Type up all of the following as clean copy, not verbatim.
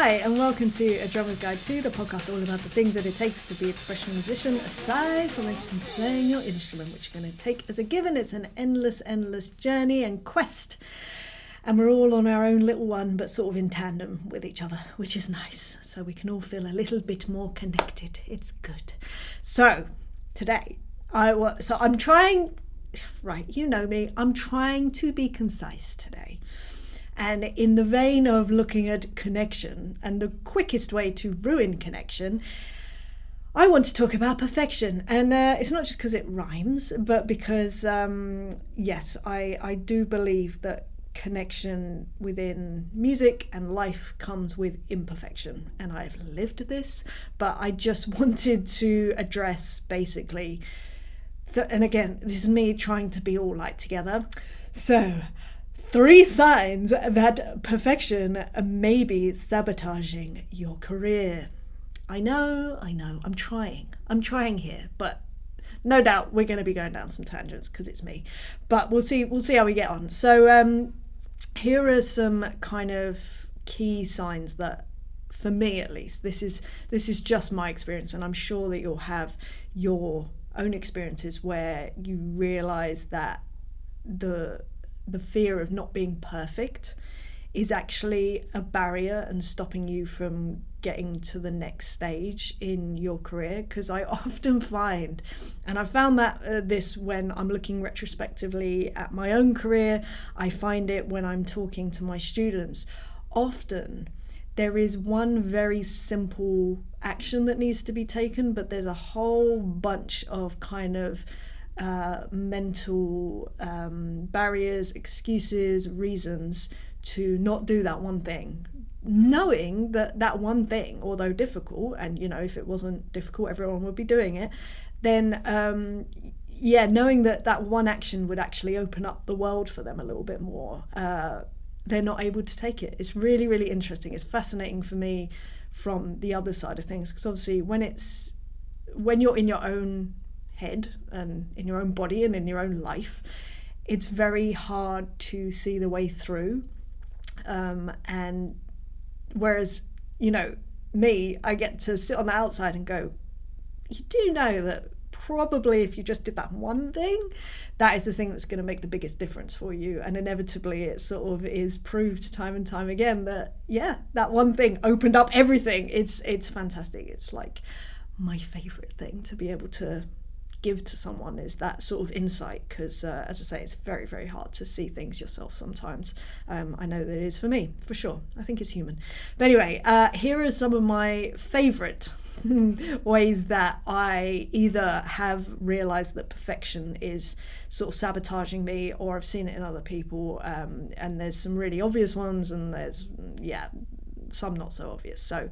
Hi, and welcome to A Drummer's Guide to, the podcast all about the things that it takes to be a professional musician, aside from actually playing your instrument, which you're going to take as a given. It's an endless journey and quest. And we're all on our own little one, but sort of in tandem with each other, which is nice. So we can all feel a little bit more connected. It's good. So today, I'm trying, right, you know me, I'm trying to be concise today. And in the vein of looking at connection and the quickest way to ruin connection, I want to talk about perfection. And it's not just because it rhymes, but because, yes, I do believe that connection within music and life comes with imperfection. And I've lived this, but I just wanted to address basically, and again, this is me trying to be all light together. So, 3 signs that perfection may be sabotaging your career. I know, I'm trying here, but no doubt we're going to be going down some tangents because it's me. But we'll see how we get on. So here are some kind of key signs that, for me at least, this is just my experience, and I'm sure that you'll have your own experiences where you realize that the fear of not being perfect is actually a barrier and stopping you from getting to the next stage in your career. Because I often find, and I've found that this when I'm looking retrospectively at my own career, I find it when I'm talking to my students, often there is one very simple action that needs to be taken, but there's a whole bunch of kind of mental barriers, excuses, reasons to not do that one thing, knowing that one thing, although difficult, and you know, if it wasn't difficult everyone would be doing it, then knowing that one action would actually open up the world for them a little bit more, they're not able to take it. It's really interesting. It's fascinating for me from the other side of things, because obviously when you're in your own head and in your own body and in your own life, it's very hard to see the way through, and whereas, you know, me, I get to sit on the outside and go, you do know that probably if you just did that one thing, that is the thing that's going to make the biggest difference for you. And inevitably it sort of is proved time and time again that that one thing opened up everything. It's fantastic. It's like my favorite thing to be able to give to someone, is that sort of insight, because as I say, it's very hard to see things yourself sometimes. I know that it is for me, for sure. I think it's human. But anyway, here are some of my favorite ways that I either have realized that perfection is sort of sabotaging me, or I've seen it in other people, and there's some really obvious ones, and there's some not so obvious. So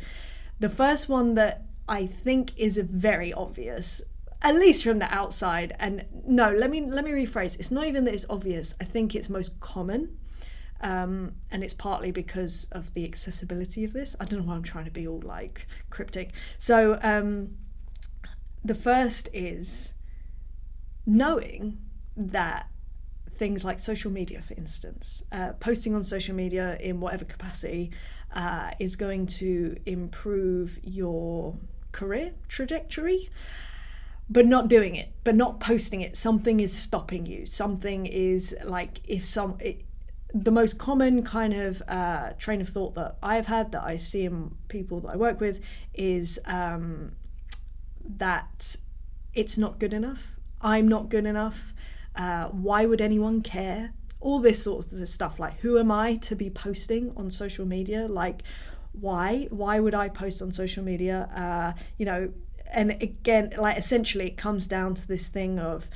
the first one that I think is very obvious, at least from the outside, and no, let me rephrase. It's not even that it's obvious. I think it's most common, and it's partly because of the accessibility of this. I don't know why I'm trying to be all like cryptic. So the first is knowing that things like social media, for instance, posting on social media in whatever capacity is going to improve your career trajectory. But not doing it, but not posting it, something is stopping you. Something is like, the most common kind of train of thought that I've had, that I see in people that I work with, is that it's not good enough. I'm not good enough. Why would anyone care? All this sort of stuff, like, who am I to be posting on social media? Like, why would I post on social media? You know, and again, like, essentially it comes down to this thing of,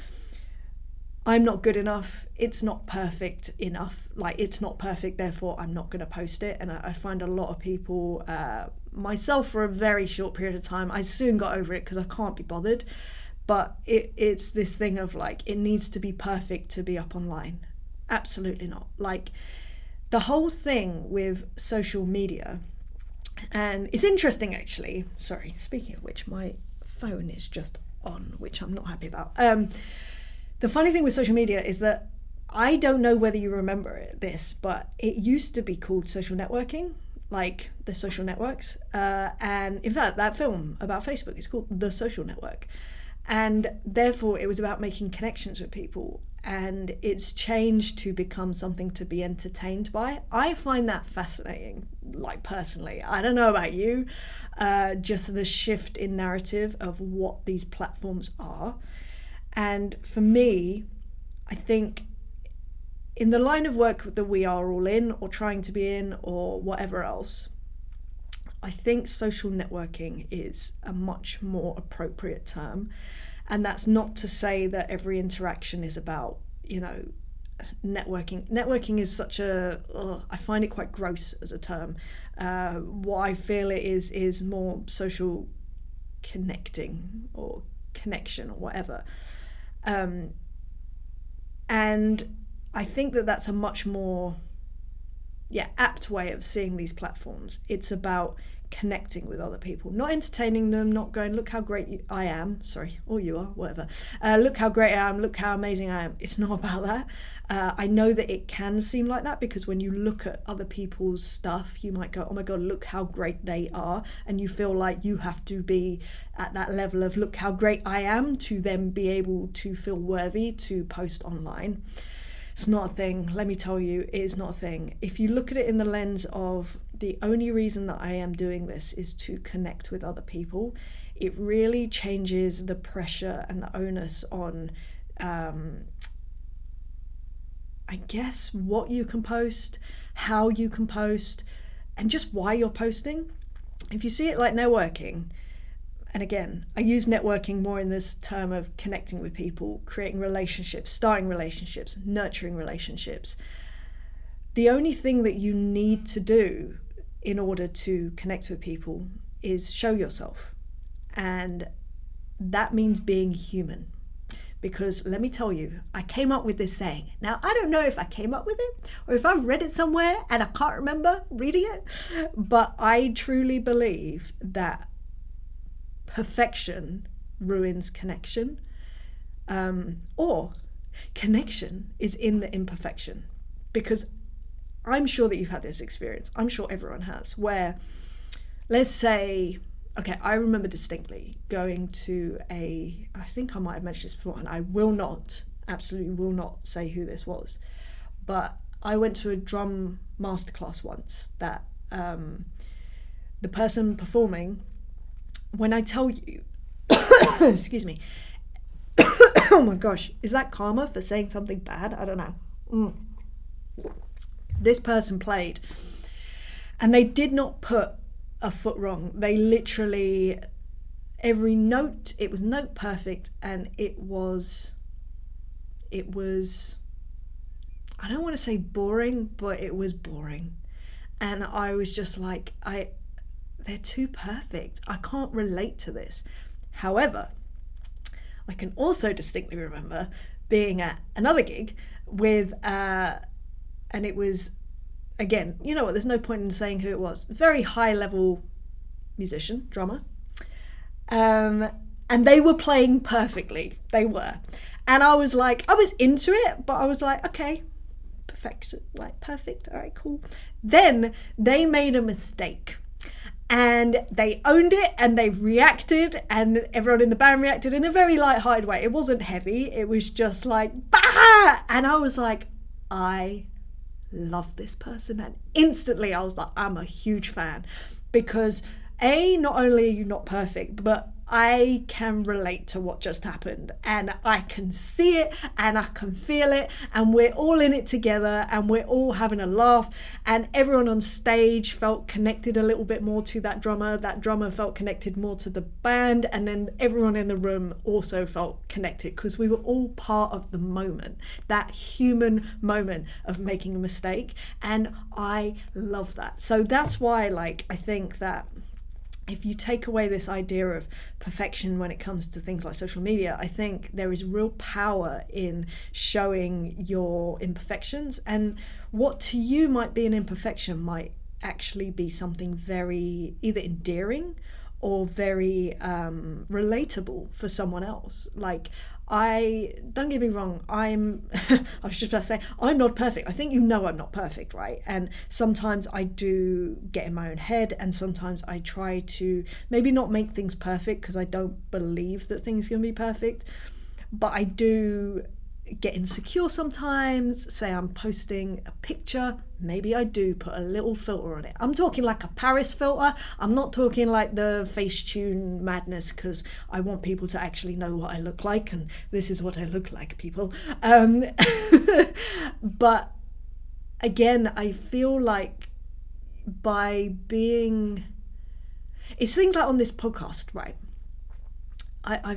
I'm not good enough, it's not perfect enough, like, it's not perfect, therefore I'm not going to post it. And I find a lot of people, myself for a very short period of time, I soon got over it because I can't be bothered, but it's this thing of like, it needs to be perfect to be up online. Absolutely not. Like, the whole thing with social media, and it's interesting actually, sorry, speaking of which, my phone is just on, which I'm not happy about. The funny thing with social media is that I don't know whether you remember this, but it used to be called social networking. like the social networks. And in fact, that film about Facebook is called The Social Network. And therefore, it was about making connections with people. And it's changed to become something to be entertained by. I find that fascinating, like personally. I don't know about you, just the shift in narrative of what these platforms are. And for me, I think in the line of work that we are all in or trying to be in or whatever else, I think social networking is a much more appropriate term. And that's not to say that every interaction is about, networking. Networking is such I find it quite gross as a term. What I feel it is more social connecting or connection or whatever. And I think that that's a much more apt way of seeing these platforms. It's about connecting with other people, not entertaining them, not going, look how great I am, sorry, or you are, whatever. Look how great I am, look how amazing I am. It's not about that. I know that it can seem like that because when you look at other people's stuff, you might go, oh my God, look how great they are. And you feel like you have to be at that level of look how great I am to then be able to feel worthy to post online. It's not a thing. Let me tell you, it is not a thing. If you look at it in the lens of the only reason that I am doing this is to connect with other people, it really changes the pressure and the onus on, I guess, what you can post, how you can post, and just why you're posting. If you see it like networking, and again, I use networking more in this term of connecting with people, creating relationships, starting relationships, nurturing relationships. The only thing that you need to do in order to connect with people is show yourself. And that means being human. Because let me tell you, I came up with this saying. Now, I don't know if I came up with it or if I read it somewhere and I can't remember reading it, but I truly believe that perfection ruins connection, or connection is in the imperfection. Because I'm sure that you've had this experience, I'm sure everyone has, where let's say, okay, I remember distinctly going to I think I might have mentioned this before, and I will not, absolutely will not say who this was, but I went to a drum masterclass once that the person performing, when I tell you, excuse me, oh my gosh, is that karma for saying something bad? I don't know. This person played, and they did not put a foot wrong. They literally, every note, it was note perfect, and it was, I don't want to say boring, but it was boring. And I was just like, they're too perfect. I can't relate to this. However, I can also distinctly remember being at another gig with, and it was, again, you know what, there's no point in saying who it was. Very high level musician, drummer. And they were playing perfectly. They were. And I was like, I was into it, but I was like, okay, perfect, like perfect. All right, cool. Then they made a mistake. And they owned it and they reacted, and everyone in the band reacted in a very light-hearted way. It wasn't heavy, it was just like, bah! And I was like, I love this person. And instantly I was like, I'm a huge fan. Because not only are you not perfect, but I can relate to what just happened, and I can see it and I can feel it, and we're all in it together and we're all having a laugh, and everyone on stage felt connected a little bit more to that drummer felt connected more to the band, and then everyone in the room also felt connected because we were all part of the moment, that human moment of making a mistake. And I love that. So that's why, like, I think that if you take away this idea of perfection when it comes to things like social media, I think there is real power in showing your imperfections, and what to you might be an imperfection might actually be something very either endearing or very relatable for someone else. Like, don't get me wrong, I was just about to say, I'm not perfect. I think I'm not perfect, right? And sometimes I do get in my own head, and sometimes I try to maybe not make things perfect because I don't believe that things can be perfect. But I do get insecure sometimes. Say I'm posting a picture, maybe I do put a little filter on it. I'm talking like a Paris filter. I'm not talking like the Facetune madness, because I want people to actually know what I look like, and this is what I look like, people. But again, I feel like it's things like on this podcast, right? I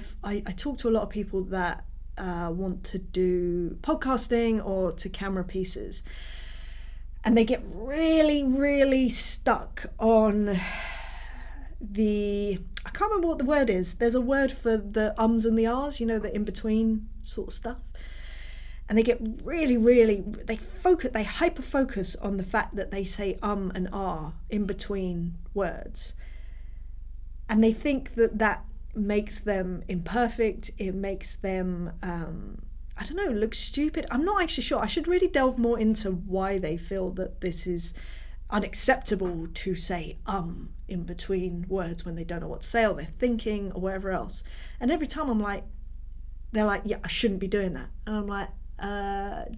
talk to a lot of people that want to do podcasting or to camera pieces, and they get really, really stuck on I can't remember what the word is. There's a word for the ums and the ahs, the in-between sort of stuff. And they get really, really, they hyper focus on the fact that they say and ah in between words. And they think that makes them imperfect. It makes them, I don't know, look stupid. I'm not actually sure. I should really delve more into why they feel that this is unacceptable to say in between words when they don't know what to say, or they're thinking, or whatever else. And every time they're like, yeah, I shouldn't be doing that. And I'm like,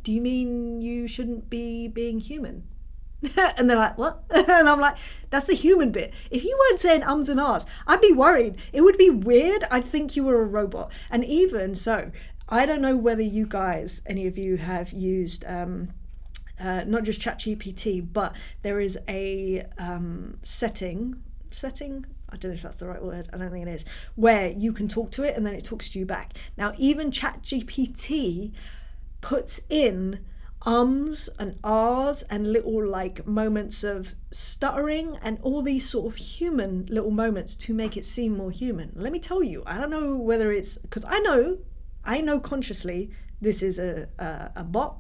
do you mean you shouldn't be being human? And they're like, what? And I'm like, that's the human bit. If you weren't saying ums and ahs, I'd be worried. It would be weird. I'd think you were a robot. And even so, I don't know whether you guys, any of you, have used not just ChatGPT, but there is a setting, I don't know if that's the right word, I don't think it is, where you can talk to it and then it talks to you back. Now, even ChatGPT puts in ums and ahs and little like moments of stuttering and all these sort of human little moments to make it seem more human. Let me tell you, I don't know whether it's because I know consciously this is a bot,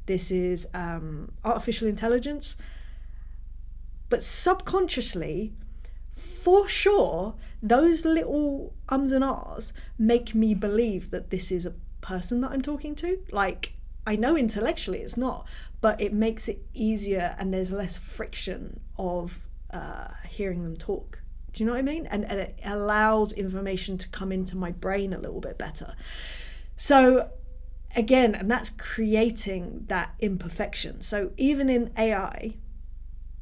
this is artificial intelligence, but subconsciously, for sure, those little ums and ahs make me believe that this is a person that I'm talking to. Like, I know intellectually it's not, but it makes it easier and there's less friction of hearing them talk. Do you know what I mean? And it allows information to come into my brain a little bit better. So again, and that's creating that imperfection. So even in AI,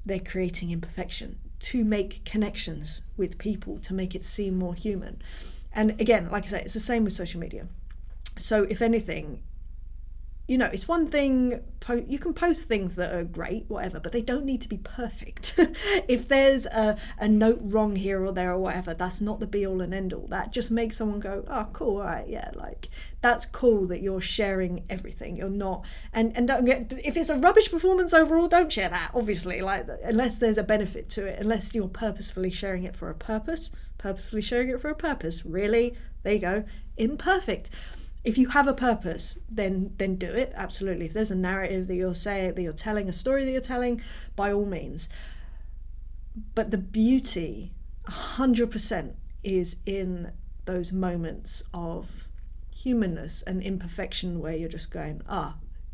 they're creating imperfection to make connections with people, to make it seem more human. And again, like I say, it's the same with social media. So if anything, it's one thing, you can post things that are great, whatever, but they don't need to be perfect. If there's a note wrong here or there or whatever, that's not the be all and end all. That just makes someone go, oh, cool, all right, yeah, like, that's cool that you're sharing everything. You're not, and don't get, if it's a rubbish performance overall, don't share that, obviously, like, unless there's a benefit to it, unless you're purposefully sharing it for a purpose, really, there you go, imperfect. If you have a purpose, then do it, absolutely. If there's a narrative that you're saying, that you're telling, a story that you're telling, by all means. But the beauty, 100%, is in those moments of humanness and imperfection where you're just going,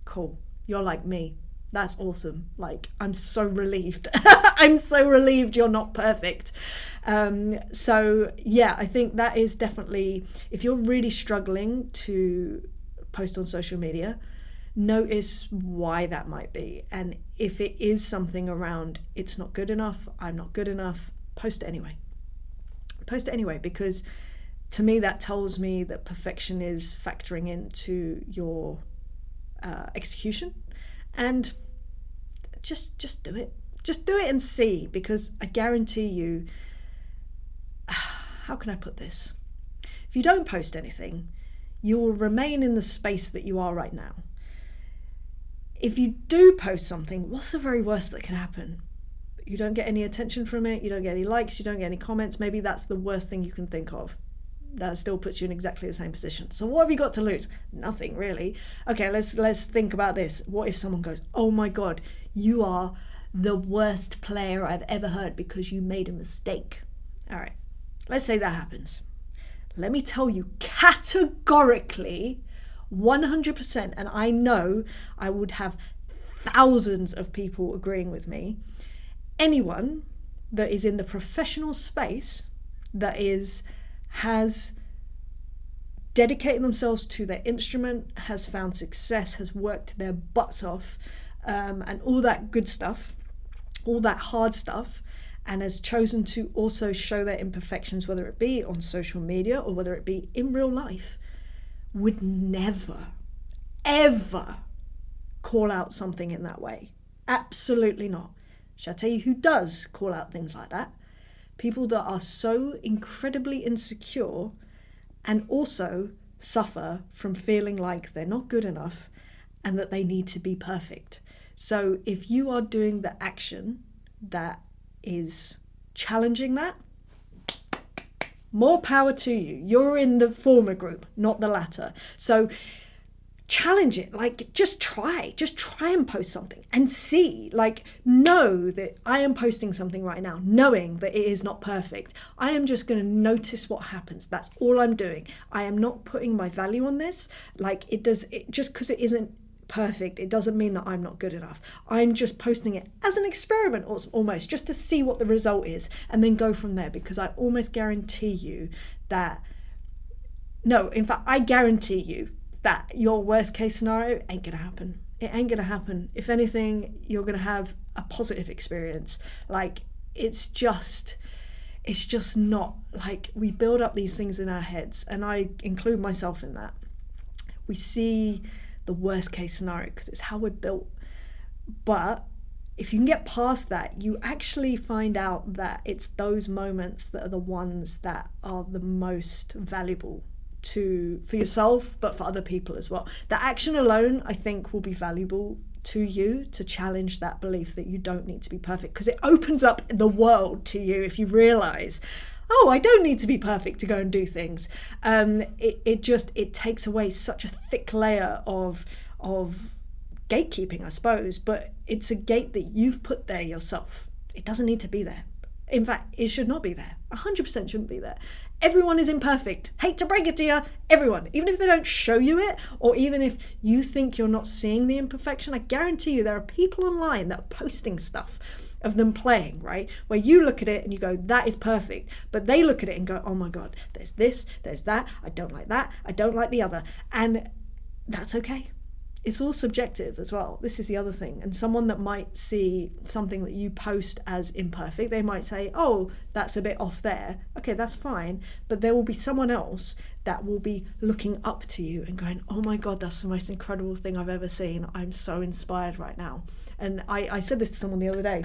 cool, you're like me. That's awesome. Like, I'm so relieved. I'm so relieved you're not perfect. So yeah, I think that is definitely, if you're really struggling to post on social media, notice why that might be. And if it is something around, it's not good enough, I'm not good enough, post it anyway. Post it anyway, because to me that tells me that perfection is factoring into your execution. And just do it. Just do it and see, because I guarantee you, how can I put this? If you don't post anything, you will remain in the space that you are right now. If you do post something, what's the very worst that can happen? You don't get any attention from it, you don't get any likes, you don't get any comments. Maybe that's the worst thing you can think of. That still puts you in exactly the same position. So what have you got to lose? Nothing, really. Okay, let's think about this. What if someone goes, oh my God, you are the worst player I've ever heard because you made a mistake. All right, let's say that happens. Let me tell you categorically, 100%, and I know I would have thousands of people agreeing with me, anyone that is in the professional space that has dedicated themselves to their instrument, has found success, has worked their butts off, and all that good stuff, all that hard stuff, and has chosen to also show their imperfections, whether it be on social media or whether it be in real life, would never, ever call out something in that way. Absolutely not. Shall I tell you who does call out things like that? People that are so incredibly insecure and also suffer from feeling like they're not good enough and that they need to be perfect. So if you are doing the action that is challenging that, more power to you. You're in the former group, not the latter. So challenge it. Like, just try and post something and see. Like, know that I am posting something right now, knowing that it is not perfect. I am just going to notice what happens. That's all I'm doing. I am not putting my value on this. Like, just because it isn't perfect, it doesn't mean that I'm not good enough. I'm just posting it as an experiment, almost, just to see what the result is, and then go from there, because I almost guarantee you that, no, in fact, I guarantee you that your worst case scenario ain't gonna happen. It ain't gonna happen. If anything, you're gonna have a positive experience. Like, it's just not, like, we build up these things in our heads, and I include myself in that. We see the worst case scenario because it's how we're built. But if you can get past that, you actually find out that it's those moments that are the ones that are the most valuable for yourself, but for other people as well. The action alone, I think, will be valuable to you to challenge that belief that you don't need to be perfect, because it opens up the world to you if you realize, oh, I don't need to be perfect to go and do things. It takes away such a thick layer of gatekeeping, I suppose, but it's a gate that you've put there yourself. It doesn't need to be there. In fact, it should not be there. 100% shouldn't be there. Everyone is imperfect. Hate to break it to you, everyone. Even if they don't show you it, or even if you think you're not seeing the imperfection, I guarantee you there are people online that are posting stuff of them playing, right? Where you look at it and you go, that is perfect. But they look at it and go, oh my God, there's this, there's that. I don't like that. I don't like the other. And that's okay. It's all subjective as well. This is the other thing. And someone that might see something that you post as imperfect, they might say, oh, that's a bit off there. Okay, that's fine. But there will be someone else that will be looking up to you and going, oh my God, that's the most incredible thing I've ever seen. I'm so inspired right now. And I said this to someone the other day.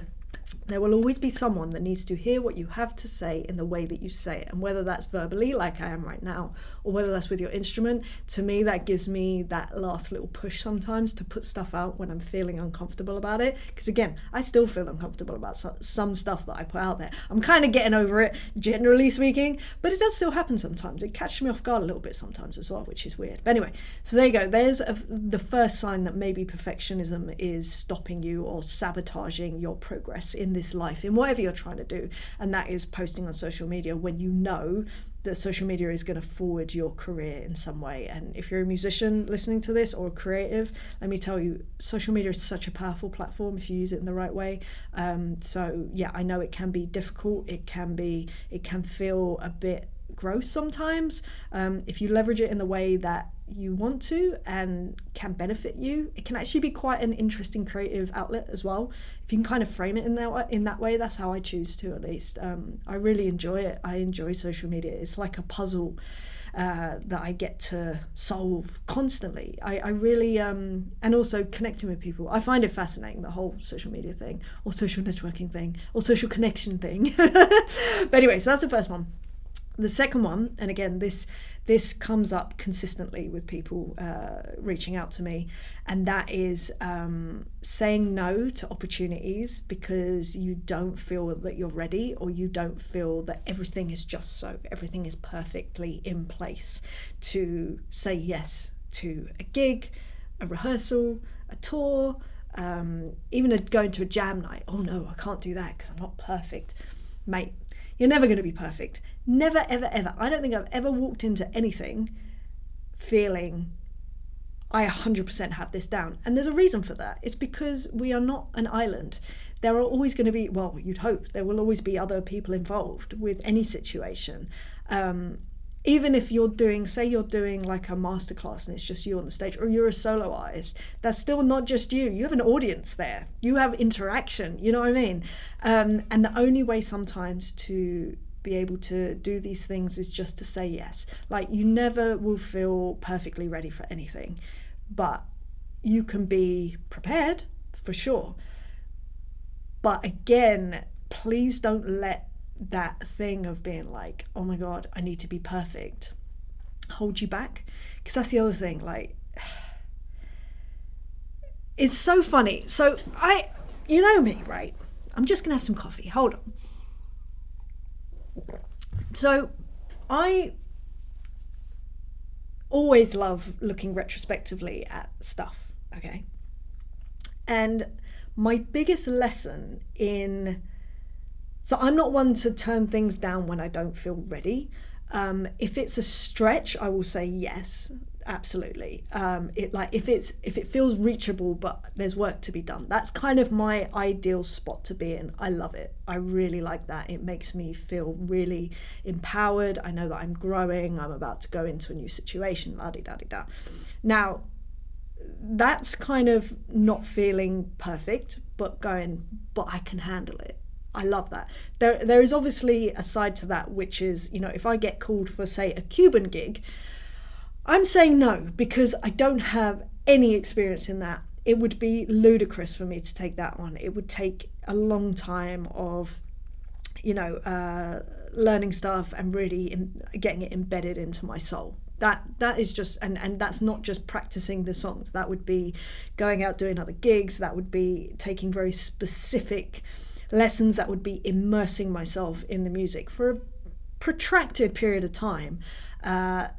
There will always be someone that needs to hear what you have to say in the way that you say it, and whether that's verbally, like I am right now, or whether that's with your instrument. To me, that gives me that last little push sometimes to put stuff out when I'm feeling uncomfortable about it, because again, I still feel uncomfortable about some stuff that I put out there. I'm kind of getting over it, generally speaking, but it does still happen sometimes. It catches me off guard a little bit sometimes as well, which is weird. But anyway, so there you go. There's the first sign that maybe perfectionism is stopping you or sabotaging your progress in this life, in whatever you're trying to do, and that is posting on social media when you know that social media is going to forward your career in some way. And if you're a musician listening to this, or a creative, let me tell you, social media is such a powerful platform if you use it in the right way. So yeah, I know it can be difficult, it can feel a bit gross sometimes. If you leverage it in the way that you want to and can benefit you, it can actually be quite an interesting creative outlet as well. If you can kind of frame it in that way, that's how I choose to, at least. I really enjoy it. I enjoy social media. It's like a puzzle that I get to solve constantly. I really, and also connecting with people. I find it fascinating, the whole social media thing, or social networking thing, or social connection thing. But anyway, so that's the first one. The second one, and again, this comes up consistently with people reaching out to me, and that is saying no to opportunities because you don't feel that you're ready, or you don't feel that everything is everything is perfectly in place to say yes to a gig, a rehearsal, a tour, even going to a jam night. Oh no, I can't do that because I'm not perfect. Mate, You're never going to be perfect. Never, ever, ever. I don't think I've ever walked into anything feeling I 100% have this down. And there's a reason for that. It's because we are not an island. There are always going to be, well, you'd hope, there will always be other people involved with any situation. Even if you're doing, say you're doing like a masterclass and it's just you on the stage, or you're a solo artist, that's still not just you. You have an audience there. You have interaction, you know what I mean? And the only way sometimes to be able to do these things is just to say yes. Like, you never will feel perfectly ready for anything, but you can be prepared for sure. But again, please don't let that thing of being like, oh my God, I need to be perfect, hold you back. Because that's the other thing, like, it's so funny. So you know me, right? I'm just gonna have some coffee, hold on. So I always love looking retrospectively at stuff, okay? And my biggest lesson so I'm not one to turn things down when I don't feel ready. If it's a stretch, I will say yes, absolutely. If it feels reachable, but there's work to be done. That's kind of my ideal spot to be in. I love it. I really like that. It makes me feel really empowered. I know that I'm growing. I'm about to go into a new situation. La-di-da-di-da. Now, that's kind of not feeling perfect, but I can handle it. I love that. There is obviously a side to that, which is, you know, if I get called for, say, a Cuban gig, I'm saying no, because I don't have any experience in that. It would be ludicrous for me to take that on. It would take a long time of, you know, learning stuff and really getting it embedded into my soul. That is just, and that's not just practicing the songs. That would be going out doing other gigs. That would be taking very specific lessons. That would be immersing myself in the music for a protracted period of time.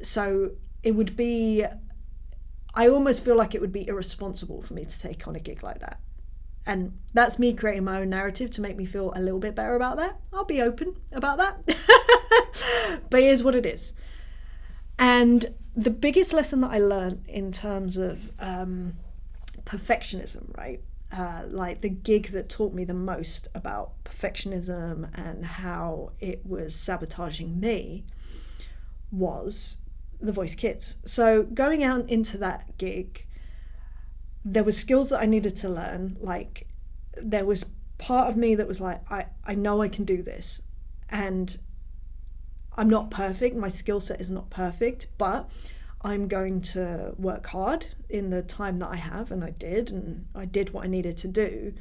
So it would be, I almost feel like it would be irresponsible for me to take on a gig like that. And that's me creating my own narrative to make me feel a little bit better about that. I'll be open about that. But here's what it is. And the biggest lesson that I learned in terms of perfectionism, right? Like the gig that taught me the most about perfectionism and how it was sabotaging me was The Voice Kids. So going out into that gig, there were skills that I needed to learn. Like, there was part of me that was like, I know I can do this, and I'm not perfect. My skill set is not perfect, but I'm going to work hard in the time that I have, and I did what I needed to do.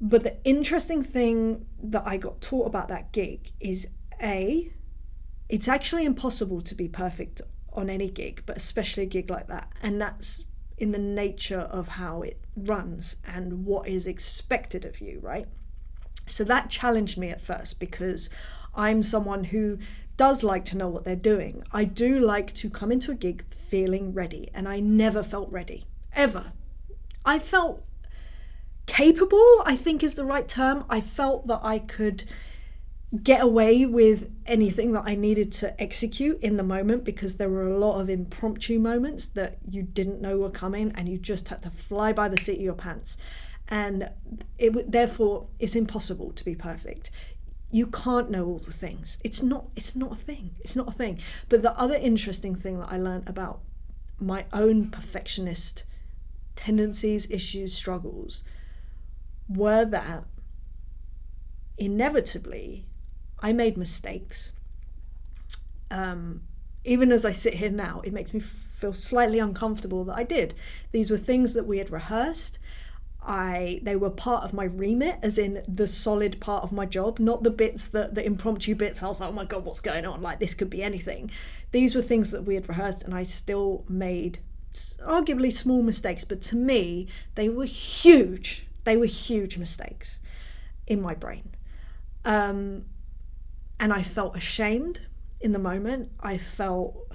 But the interesting thing that I got taught about that gig is it's actually impossible to be perfect on any gig, but especially a gig like that. And that's in the nature of how it runs and what is expected of you, right? So that challenged me at first, because I'm someone who does like to know what they're doing. I do like to come into a gig feeling ready, and I never felt ready, ever. I felt capable, I think is the right term. I felt that I could get away with anything that I needed to execute in the moment, because there were a lot of impromptu moments that you didn't know were coming, and you just had to fly by the seat of your pants. And therefore, it's impossible to be perfect. You can't know all the things. It's not a thing. It's not a thing. But the other interesting thing that I learned about my own perfectionist tendencies, issues, struggles, were that inevitably I made mistakes. Even as I sit here now, it makes me feel slightly uncomfortable that I did. These were things that we had rehearsed. They were part of my remit, as in the solid part of my job, not the bits the impromptu bits. I was like, oh my God, what's going on? Like, this could be anything. These were things that we had rehearsed, and I still made arguably small mistakes, but to me, they were huge. They were huge mistakes in my brain. And I felt ashamed in the moment. I felt,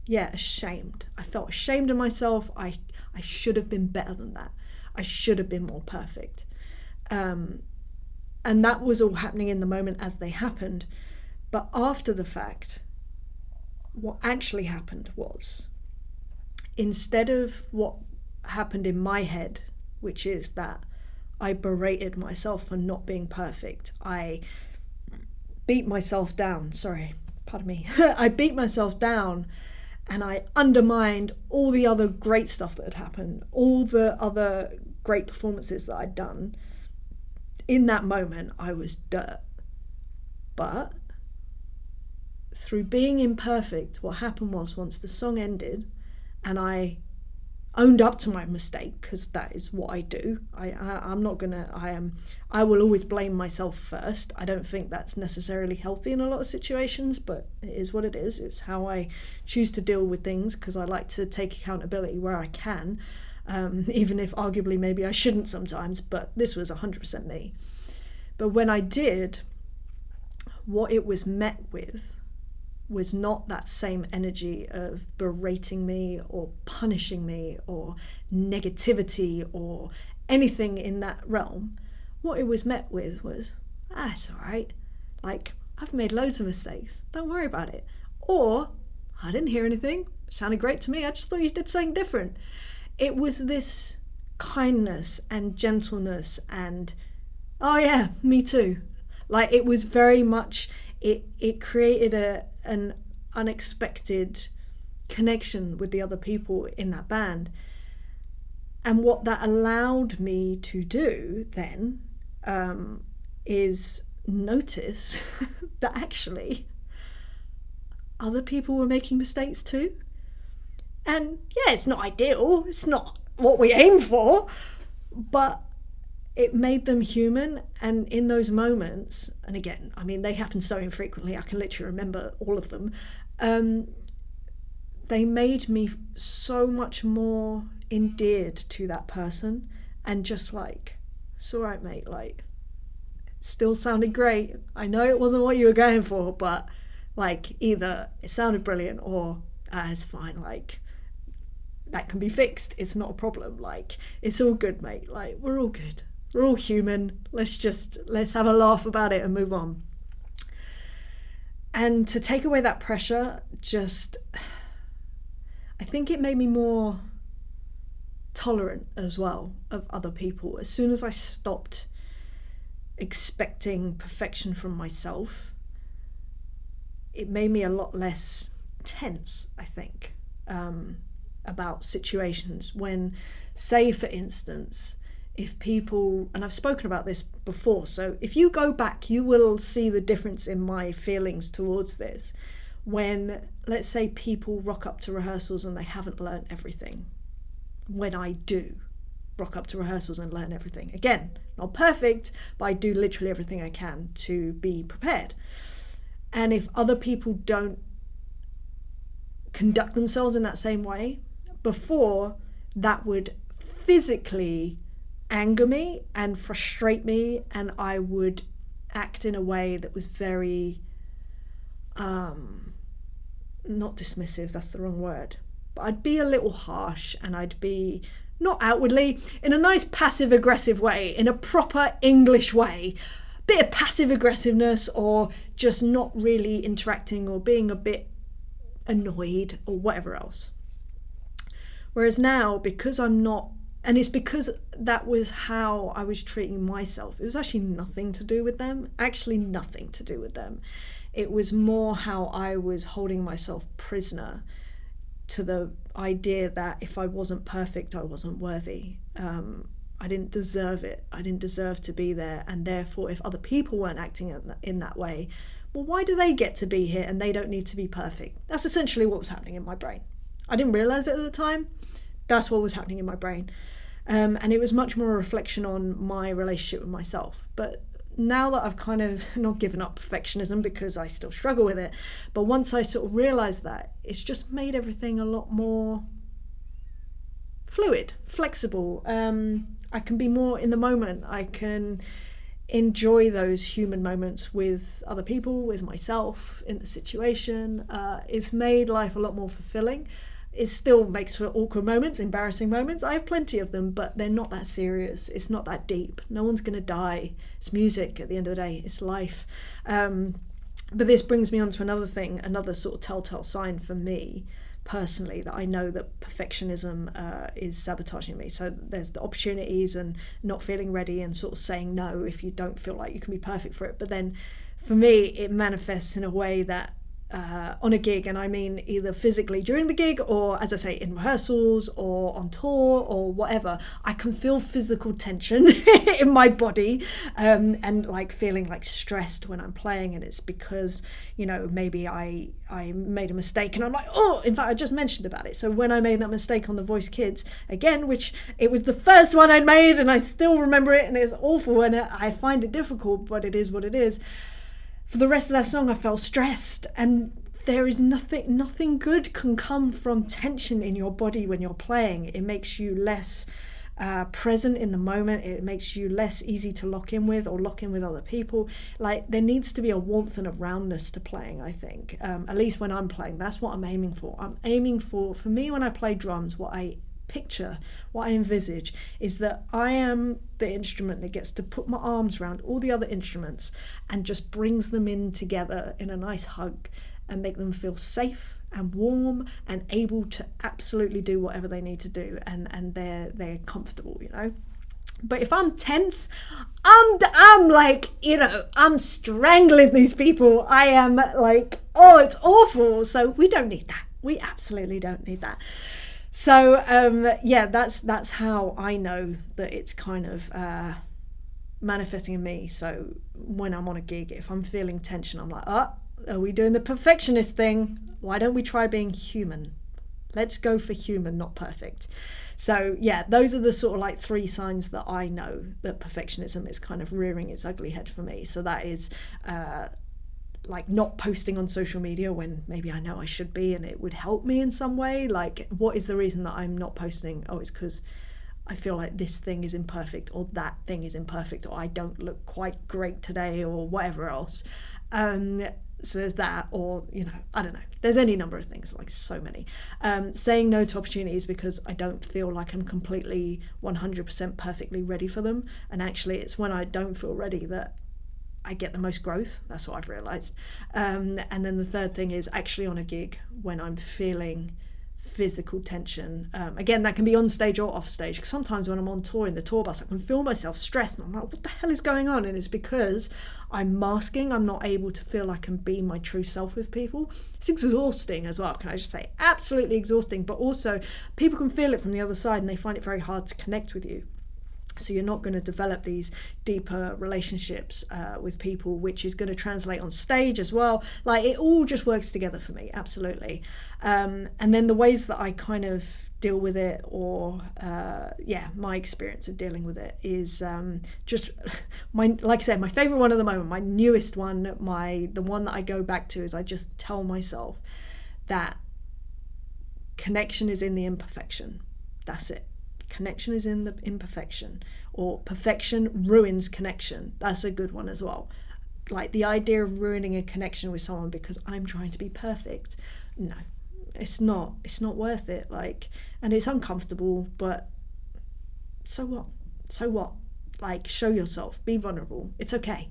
ashamed. I felt ashamed of myself. I should have been better than that. I should have been more perfect. And And that was all happening in the moment as they happened. But after the fact, what actually happened was, instead of what happened in my head, which is that I berated myself for not being perfect, I beat myself down, I beat myself down, and I undermined all the other great stuff that had happened, all the other great performances that I'd done. In that moment, I was dirt. But through being imperfect, what happened was, once the song ended and I owned up to my mistake, because that is what I do. I will always blame myself first. I don't think that's necessarily healthy in a lot of situations, but it is what it is. It's how I choose to deal with things, because I like to take accountability where I can, even if arguably maybe I shouldn't sometimes, but this was 100% me. But when I did, what it was met with was not that same energy of berating me or punishing me or negativity or anything in that realm. What it was met with was, it's all right. Like, I've made loads of mistakes. Don't worry about it. Or, I didn't hear anything. It sounded great to me. I just thought you did something different. It was this kindness and gentleness and, oh yeah, me too. Like, it was very much, it created an unexpected connection with the other people in that band. And what that allowed me to do then is notice that actually other people were making mistakes too. And yeah, it's not ideal, it's not what we aim for, but it made them human. And in those moments, and again, I mean, they happen so infrequently, I can literally remember all of them, they made me so much more endeared to that person, and just like, it's all right, mate, like, still sounded great. I know it wasn't what you were going for, but like, either it sounded brilliant or it's fine, like, that can be fixed, it's not a problem, like, it's all good, mate, like, we're all good. We're all human. Let's have a laugh about it and move on. And to take away that pressure, I think it made me more tolerant as well of other people. As soon as I stopped expecting perfection from myself, it made me a lot less tense, I think, about situations when, say, for instance, if people, and I've spoken about this before, so if you go back, you will see the difference in my feelings towards this. When, let's say, people rock up to rehearsals and they haven't learned everything. When I do rock up to rehearsals and learn everything. Again, not perfect, but I do literally everything I can to be prepared. And if other people don't conduct themselves in that same way, before, that would physically anger me and frustrate me, and I would act in a way that was very not dismissive, that's the wrong word, but I'd be a little harsh, and I'd be, not outwardly, in a nice passive aggressive way, in a proper English way, bit of passive aggressiveness, or just not really interacting, or being a bit annoyed or whatever else. Whereas now, because I'm not, and it's because that was how I was treating myself. It was actually nothing to do with them. It was more how I was holding myself prisoner to the idea that if I wasn't perfect, I wasn't worthy. I didn't deserve it. I didn't deserve to be there. And therefore, if other people weren't acting in that way, well, why do they get to be here and they don't need to be perfect? That's essentially what was happening in my brain. I didn't realise it at the time. That's what was happening in my brain. And it was much more a reflection on my relationship with myself. But now that I've kind of not given up perfectionism, because I still struggle with it, but once I sort of realised that, it's just made everything a lot more fluid, flexible. I can be more in the moment. I can enjoy those human moments with other people, with myself, in the situation. It's made life a lot more fulfilling. it still makes for awkward moments, embarrassing moments. I have plenty of them, but they're not that serious. It's not that deep. No one's going to die. It's music at the end of the day. It's life. But this brings me on to another thing, another sort of telltale sign for me personally that I know that perfectionism is sabotaging me. So there's the opportunities and not feeling ready and sort of saying no if you don't feel like you can be perfect for it. But then for me, it manifests in a way that on a gig, and I mean either physically during the gig or, as I say, in rehearsals or on tour or whatever, I can feel physical tension in my body, and like feeling like stressed when I'm playing. And it's because, you know, maybe I made a mistake and I'm like, oh, in fact, I just mentioned about it. So when I made that mistake on The Voice Kids, again, which it was the first one I'd made and I still remember it and it's awful and I find it difficult, but it is what it is. For the rest of that song, I felt stressed, and there is nothing good can come from tension in your body when you're playing. It makes you less present in the moment. It makes you less easy to lock in with or lock in with other people. Like, there needs to be a warmth and a roundness to playing, I think. At least when I'm playing, that's what I'm aiming for. I'm aiming for me, when I play drums, what I picture, what I envisage is that I am the instrument that gets to put my arms around all the other instruments and just brings them in together in a nice hug and make them feel safe and warm and able to absolutely do whatever they need to do, and they're comfortable, you know. But if I'm tense, I'm like, you know, I'm strangling these people. I am like, oh, it's awful. So we don't need that. We absolutely don't need that. So yeah, that's how I know that it's kind of manifesting in me. So when I'm on a gig, if I'm feeling tension, I'm like, oh, are we doing the perfectionist thing? Why don't we try being human? Let's go for human, not perfect. So yeah, those are the sort of like 3 signs that I know that perfectionism is kind of rearing its ugly head for me. So that is like not posting on social media when maybe I know I should be and it would help me in some way. Like, what is the reason that I'm not posting? Oh, it's because I feel like this thing is imperfect, or that thing is imperfect, or I don't look quite great today, or whatever else. So there's that, or, you know, I don't know. There's any number of things, like so many. Saying no to opportunities because I don't feel like I'm completely 100% perfectly ready for them. And actually, it's when I don't feel ready that I get the most growth. That's what I've realised. And then the third thing is actually on a gig when I'm feeling physical tension. Again, that can be on stage or off stage. Because sometimes when I'm on tour in the tour bus, I can feel myself stressed and I'm like, what the hell is going on? And it's because I'm masking. I'm not able to feel I can be my true self with people. It's exhausting as well. Can I just say, absolutely exhausting. But also people can feel it from the other side and they find it very hard to connect with you. So you're not going to develop these deeper relationships with people, which is going to translate on stage as well. Like, it all just works together for me, absolutely. And then the ways that I kind of deal with it, or my experience of dealing with it is just like I said, my favorite one at the moment, my newest one, the one that I go back to is I just tell myself that connection is in the imperfection. That's it. Connection is in the imperfection, or perfection ruins connection. That's a good one as well. Like, the idea of ruining a connection with someone because I'm trying to be perfect, no, it's not worth it. Like, and it's uncomfortable, but so what? Like, show yourself, be vulnerable, it's okay.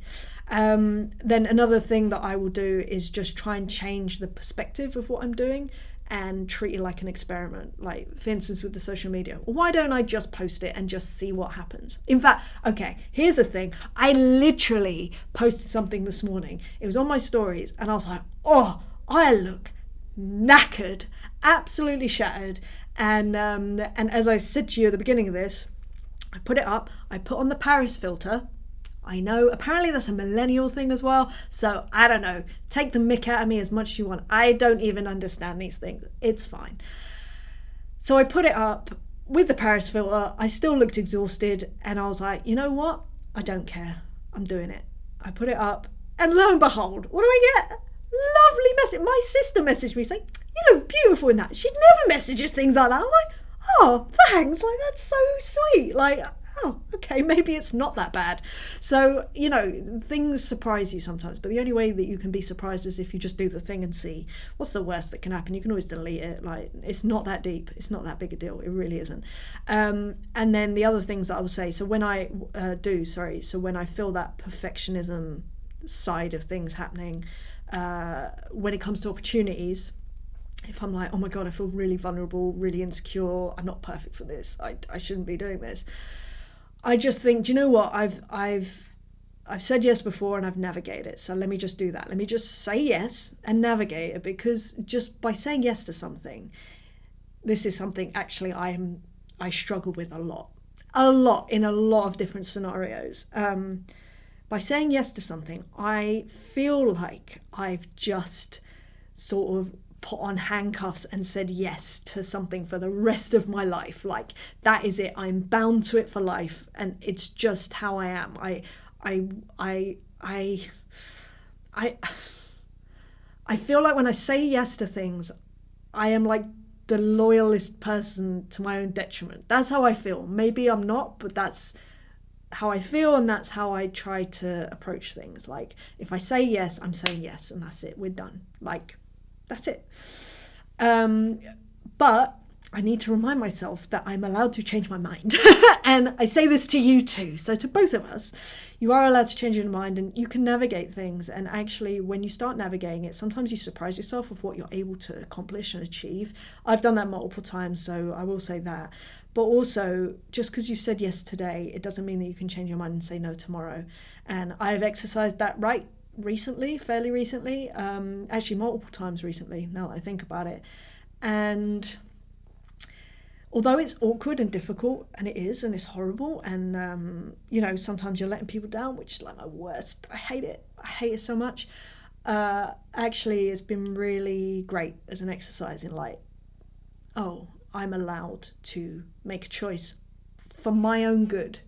Then another thing that I will do is just try and change the perspective of what I'm doing and treat it like an experiment. Like, for instance, with the social media, why don't I just post it and just see what happens? In fact, okay, here's the thing. I literally posted something this morning. It was on my stories and I was like, oh, I look knackered, absolutely shattered. And as I said to you at the beginning of this, I put it up, I put on the Paris filter. I know, apparently that's a millennial thing as well, so I don't know, take the mick out of me as much as you want. I don't even understand these things, it's fine. So I put it up with the Paris filter. I still looked exhausted and I was like, you know what, I don't care, I'm doing it. I put it up and lo and behold, what do I get? Lovely message. My sister messaged me saying, you look beautiful in that. She never messages things like that. I'm like, oh, thanks, like, that's so sweet. Like, oh, okay, maybe it's not that bad. So, things surprise you sometimes, but the only way that you can be surprised is if you just do the thing and see what's the worst that can happen. You can always delete it. Like, it's not that deep. It's not that big a deal. It really isn't. And then the other things that I would say, so when I when I feel that perfectionism side of things happening, when it comes to opportunities, if I'm like, oh my God, I feel really vulnerable, really insecure, I'm not perfect for this, I shouldn't be doing this, I just think, do you know what, I've said yes before and I've navigated it, so let me just do that. Let me just say yes and navigate it, because just by saying yes to something, this is something actually I struggle with a lot in a lot of different scenarios. By saying yes to something, I feel like I've just sort of put on handcuffs and said yes to something for the rest of my life. Like, that is it. I'm bound to it for life, and it's just how I am. I feel like when I say yes to things, I am like the loyalist person to my own detriment. That's how I feel. Maybe I'm not, but that's how I feel, and that's how I try to approach things. Like, if I say yes, I'm saying yes, and that's it. We're done. Like, that's it. But I need to remind myself that I'm allowed to change my mind. And I say this to you too. So to both of us, you are allowed to change your mind, and you can navigate things. And actually, when you start navigating it, sometimes you surprise yourself with what you're able to accomplish and achieve. I've done that multiple times, so I will say that. But also, just because you said yes today, it doesn't mean that you can change your mind and say no tomorrow. And I've exercised that right fairly recently, actually multiple times recently, now that I think about it. And although it's awkward and difficult, and it is, and it's horrible, and sometimes you're letting people down, which is like my worst. I hate it so much. Actually, it's been really great as an exercise in like, oh, I'm allowed to make a choice for my own good.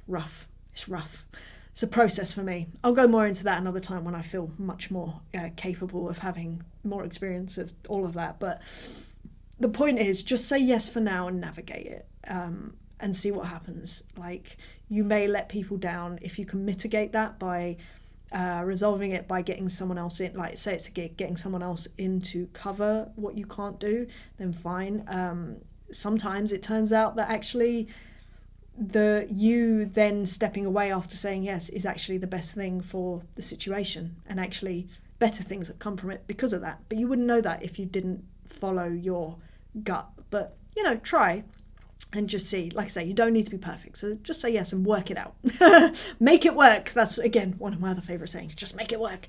Rough. It's rough. It's a process for me. I'll go more into that another time when I feel much more capable of having more experience of all of that. But the point is, just say yes for now and navigate it, and see what happens. Like, you may let people down. If you can mitigate that by resolving it by getting someone else in, like say it's a gig, getting someone else in to cover what you can't do, then fine. Sometimes it turns out that actually you then stepping away after saying yes is actually the best thing for the situation, and actually better things that come from it because of that. But you wouldn't know that if you didn't follow your gut. But try and just see. Like I say, you don't need to be perfect, so just say yes and work it out. Make it work. That's again one of my other favorite sayings, just make it work.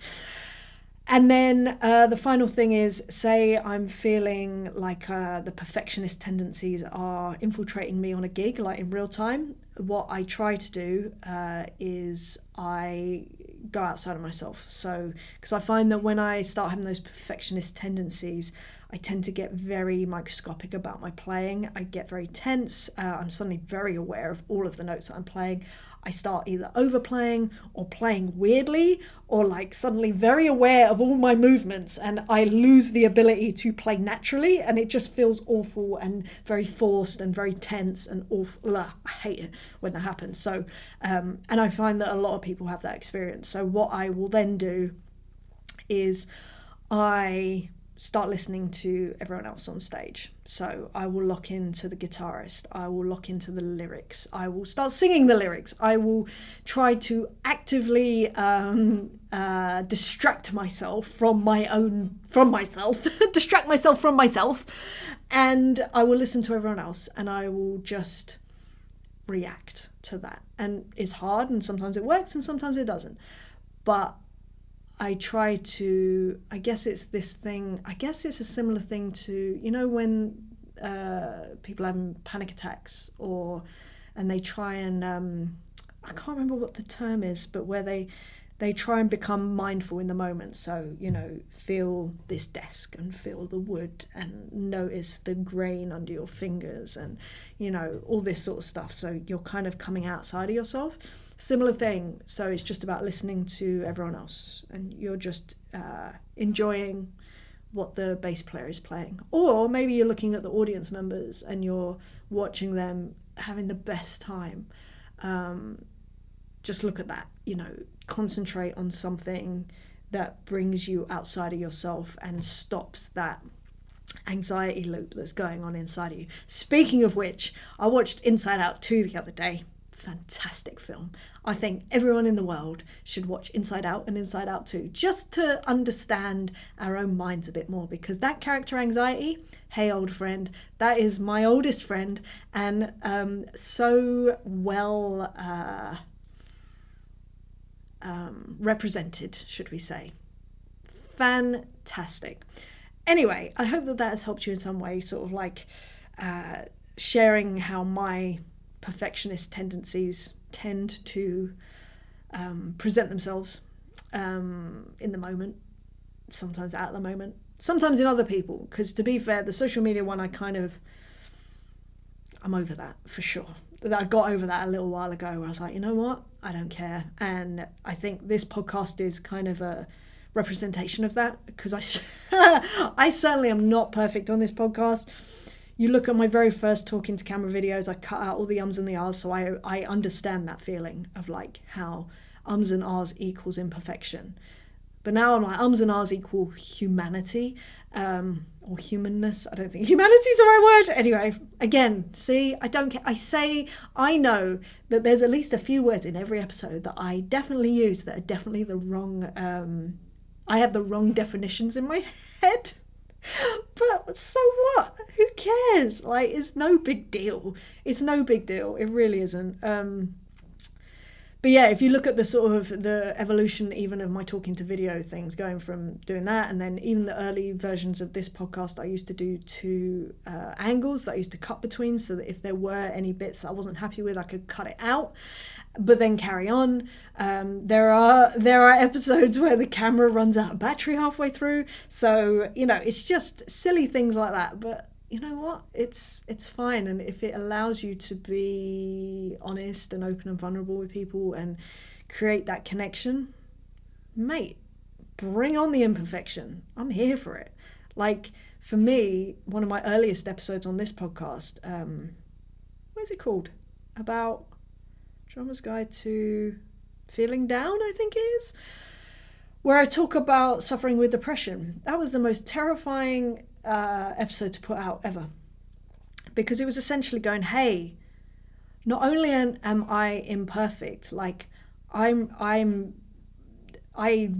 And then the final thing is, say I'm feeling like the perfectionist tendencies are infiltrating me on a gig, like in real time. What I try to do is I go outside of myself. So, because I find that when I start having those perfectionist tendencies, I tend to get very microscopic about my playing. I get very tense. I'm suddenly very aware of all of the notes that I'm playing. I start either overplaying or playing weirdly, or like suddenly very aware of all my movements, and I lose the ability to play naturally, and it just feels awful and very forced and very tense and awful. I hate it when that happens. So, and I find that a lot of people have that experience. So what I will then do is I start listening to everyone else on stage. So I will lock into the guitarist, I will lock into the lyrics, I will start singing the lyrics, I will try to actively distract myself from myself, distract myself from myself, and I will listen to everyone else, and I will just react to that. And it's hard, and sometimes it works and sometimes it doesn't, but I try to, I guess it's a similar thing to, when people having panic attacks, and they try and, I can't remember what the term is, but where they try and become mindful in the moment. So, feel this desk and feel the wood and notice the grain under your fingers and, all this sort of stuff. So you're kind of coming outside of yourself. Similar thing. So it's just about listening to everyone else, and you're just enjoying what the bass player is playing. Or maybe you're looking at the audience members and you're watching them having the best time, just look at that, concentrate on something that brings you outside of yourself and stops that anxiety loop that's going on inside of you. Speaking of which, I watched Inside Out 2 the other day. Fantastic film. I think everyone in the world should watch Inside Out and Inside Out 2 just to understand our own minds a bit more, because that character anxiety, hey old friend, that is my oldest friend, and so well represented, should we say. Fantastic. Anyway, I hope that has helped you in some way, sort of like sharing how my perfectionist tendencies tend to present themselves in the moment, sometimes at the moment, sometimes in other people. Because to be fair, the social media one, I'm over that for sure. I got over that a little while ago where I was like, you know what? I don't care. And I think this podcast is kind of a representation of that, because I certainly am not perfect on this podcast. You look at my very first talking to camera videos, I cut out all the ums and the ahs, so I understand that feeling of like how ums and ahs equals imperfection. But now I'm like, ums and ahs equal humanity, or humanness. I don't think humanity is the right word. Anyway, again, see, I don't care. I know that there's at least a few words in every episode that I definitely use that are definitely the wrong, I have the wrong definitions in my head. But so what? Who cares? Like, it's no big deal. It's no big deal. It really isn't. But yeah, if you look at the sort of the evolution even of my talking to video things, going from doing that, and then even the early versions of this podcast, I used to do two angles that I used to cut between, so that if there were any bits that I wasn't happy with, I could cut it out, but then carry on. There are episodes where the camera runs out of battery halfway through, so it's just silly things like that. But you know what? It's fine, and if it allows you to be honest and open and vulnerable with people and create that connection, mate, bring on the imperfection. I'm here for it. Like, for me, one of my earliest episodes on this podcast, what is it called? About Drummer's Guide to Feeling Down, I think it is, where I talk about suffering with depression. That was the most terrifying episode to put out ever, because it was essentially going, hey, not only am I imperfect, like I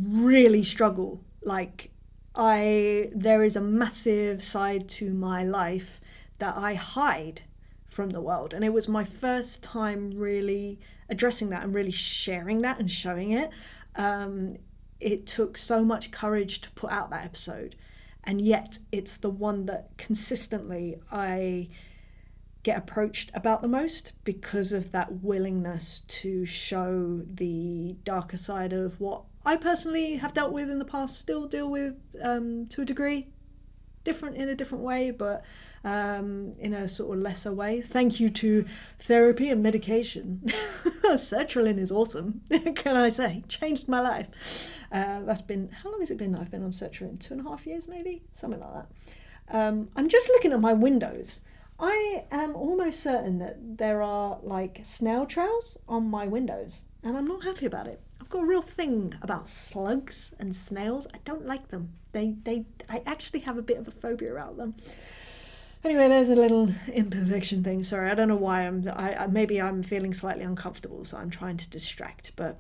really struggle, like there is a massive side to my life that I hide from the world, and it was my first time really addressing that and really sharing that and showing it. It took so much courage to put out that episode, and yet it's the one that consistently I get approached about the most, because of that willingness to show the darker side of what I personally have dealt with in the past, still deal with to a degree, in a different way, but in a sort of lesser way. Thank you to therapy and medication. Sertraline is awesome, can I say? Changed my life. That's been, how long has it been that I've been on sertraline? 2.5 years maybe? Something like that. I'm just looking at my windows. I am almost certain that there are like snail trails on my windows, and I'm not happy about it. I've got a real thing about slugs and snails. I don't like them. I actually have a bit of a phobia about them. Anyway, there's a little imperfection thing. Sorry, I don't know why maybe I'm feeling slightly uncomfortable, so I'm trying to distract. But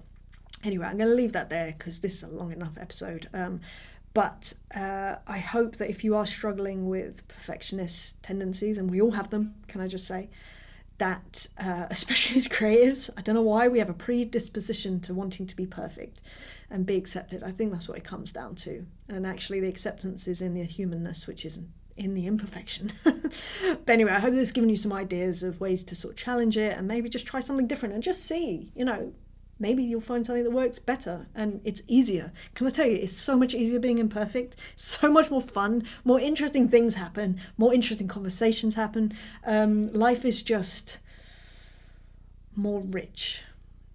anyway, I'm going to leave that there because this is a long enough episode. But I hope that if you are struggling with perfectionist tendencies, and we all have them, can I just say, that especially as creatives, I don't know why we have a predisposition to wanting to be perfect and be accepted. I think that's what it comes down to. And actually the acceptance is in the humanness, which is in the imperfection. But anyway, I hope this has given you some ideas of ways to sort of challenge it and maybe just try something different and just see, maybe you'll find something that works better and it's easier. Can I tell you, it's so much easier being imperfect, so much more fun, more interesting things happen, more interesting conversations happen. Life is just more rich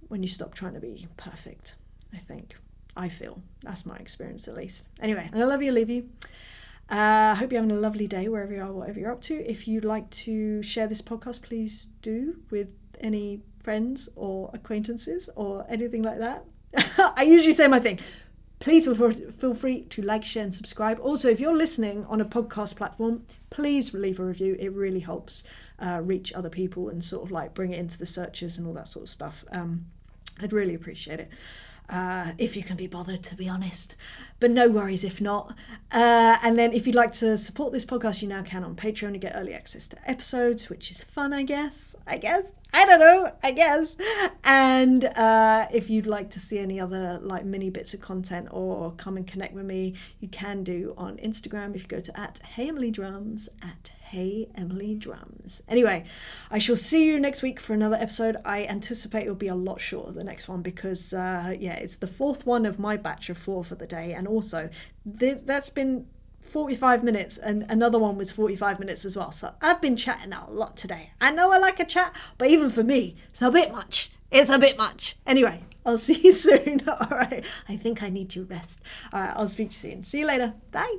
when you stop trying to be perfect, I think. I feel. That's my experience at least. Anyway, I love you, leave you. I hope you're having a lovely day wherever you are, whatever you're up to. If you'd like to share this podcast, please do with any friends or acquaintances or anything like that. I usually say my thing. Please feel free to like, share and subscribe. Also, if you're listening on a podcast platform, please leave a review. It really helps reach other people and sort of like bring it into the searches and all that sort of stuff. I'd really appreciate it. If you can be bothered, to be honest. But no worries if not. And then if you'd like to support this podcast, you now can on Patreon. You get early access to episodes, which is fun, I guess. I don't know, I guess. And if you'd like to see any other like mini bits of content or come and connect with me, you can do on Instagram if you go to @HeyEmilyDrums, @HeyEmilyDrums. Anyway, I shall see you next week for another episode. I anticipate it'll be a lot shorter, the next one, because it's the fourth one of my batch of 4 for the day. And also, that's been 45 minutes, and another one was 45 minutes as well. So I've been chatting out a lot today. I know I like a chat, but even for me, it's a bit much. Anyway, I'll see you soon. All right. I think I need to rest. All right. I'll speak to you soon. See you later. Bye.